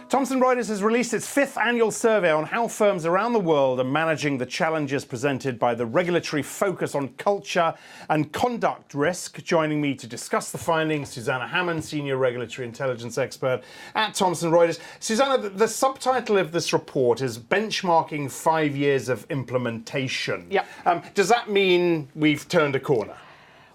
Thomson Reuters has released its 5th annual survey on how firms around the world are managing the challenges presented by the regulatory focus on culture and conduct risk. Joining me to discuss the findings, Susannah Hammond, Senior Regulatory Intelligence Expert at Thomson Reuters. Susannah, the subtitle of this report is Benchmarking 5 Years of Implementation. Yep. Does that mean we've turned a corner?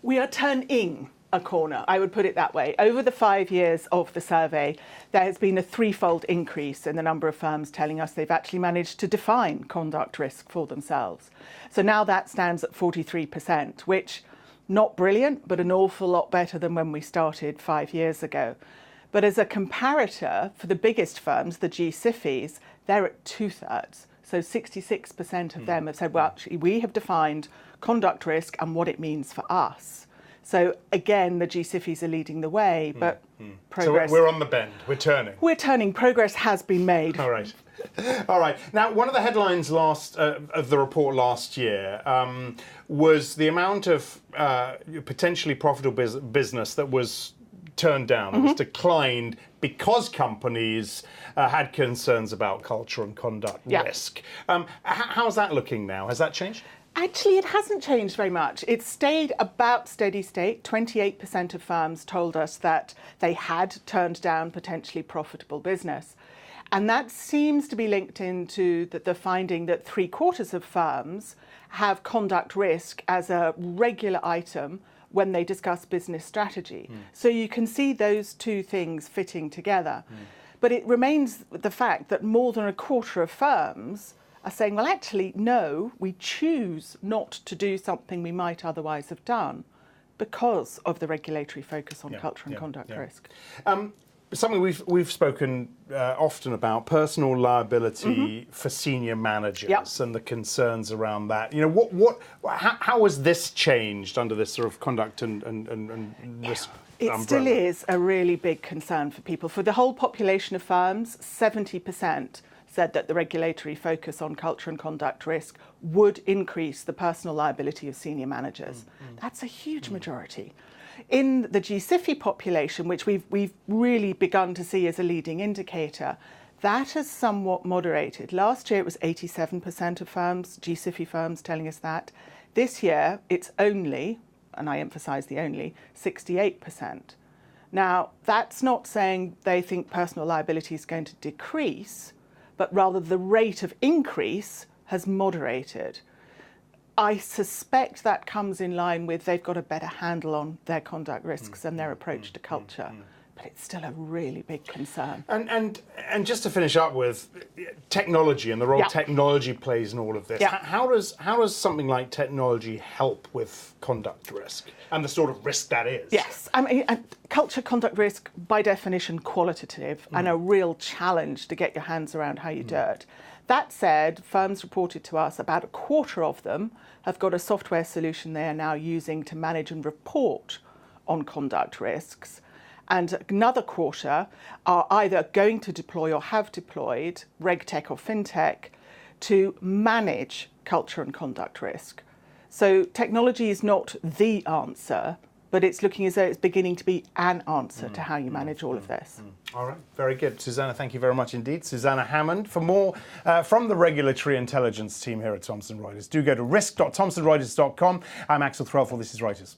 We are turning a corner, I would put it that way. Over the 5 years of the survey, there has been a threefold increase in the number of firms telling us they've actually managed to define conduct risk for themselves. So now that stands at 43%, which, not brilliant, but an awful lot better than when we started 5 years ago. But as a comparator, for the biggest firms, the G-SIFIs, they're at 2/3. So 66% of them have said, well, actually, we have defined conduct risk and what it means for us. So again, the G-SIFIs are leading the way, but progress... So we're on the bend, we're turning. We're turning, progress has been made. All right. All right. Now, one of the headlines of the report last year was the amount of potentially profitable business that was turned down, it was declined because companies had concerns about culture and conduct risk. How's that looking now? Has that changed? Actually, it hasn't changed very much. It's stayed about steady state. 28% of firms told us that they had turned down potentially profitable business. And that seems to be linked into the finding that 3/4 of firms have conduct risk as a regular item when they discuss business strategy. So you can see those two things fitting together. But it remains the fact that more than 1/4 of firms are saying, well, actually, no, we choose not to do something we might otherwise have done because of the regulatory focus on culture and conduct risk. Something we've spoken often about, personal liability for senior managers and the concerns around that. You know, how has this changed under this sort of conduct and risk? It umbrella? still is a really big concern for people. For the whole population of firms, 70% said that the regulatory focus on culture and conduct risk would increase the personal liability of senior managers. That's a huge majority. In the G-SIFI population, which we've really begun to see as a leading indicator, that has somewhat moderated. Last year it was 87% of firms, G-SIFI firms, telling us that. This year it's only, and I emphasise the only, 68%. Now, that's not saying they think personal liability is going to decrease, but rather the rate of increase has moderated. I suspect that comes in line with they've got a better handle on their conduct risks and their approach to culture. But it's still a really big concern. And just to finish up with technology and the role technology plays in all of this, how does something like technology help with conduct risk and the sort of risk that is? Yes, I mean, culture conduct risk, by definition, qualitative and a real challenge to get your hands around how you do it. That said, firms reported to us about 1/4 of them have got a software solution they are now using to manage and report on conduct risks. And another 1/4 are either going to deploy or have deployed RegTech or FinTech to manage culture and conduct risk. So technology is not the answer, but it's looking as though it's beginning to be an answer to how you manage all of this. All right, very good. Susannah, thank you very much indeed. Susannah Hammond. For more from the regulatory intelligence team here at Thomson Reuters, do go to risk.thomsonreuters.com. I'm Axel Threlfall, this is Reuters.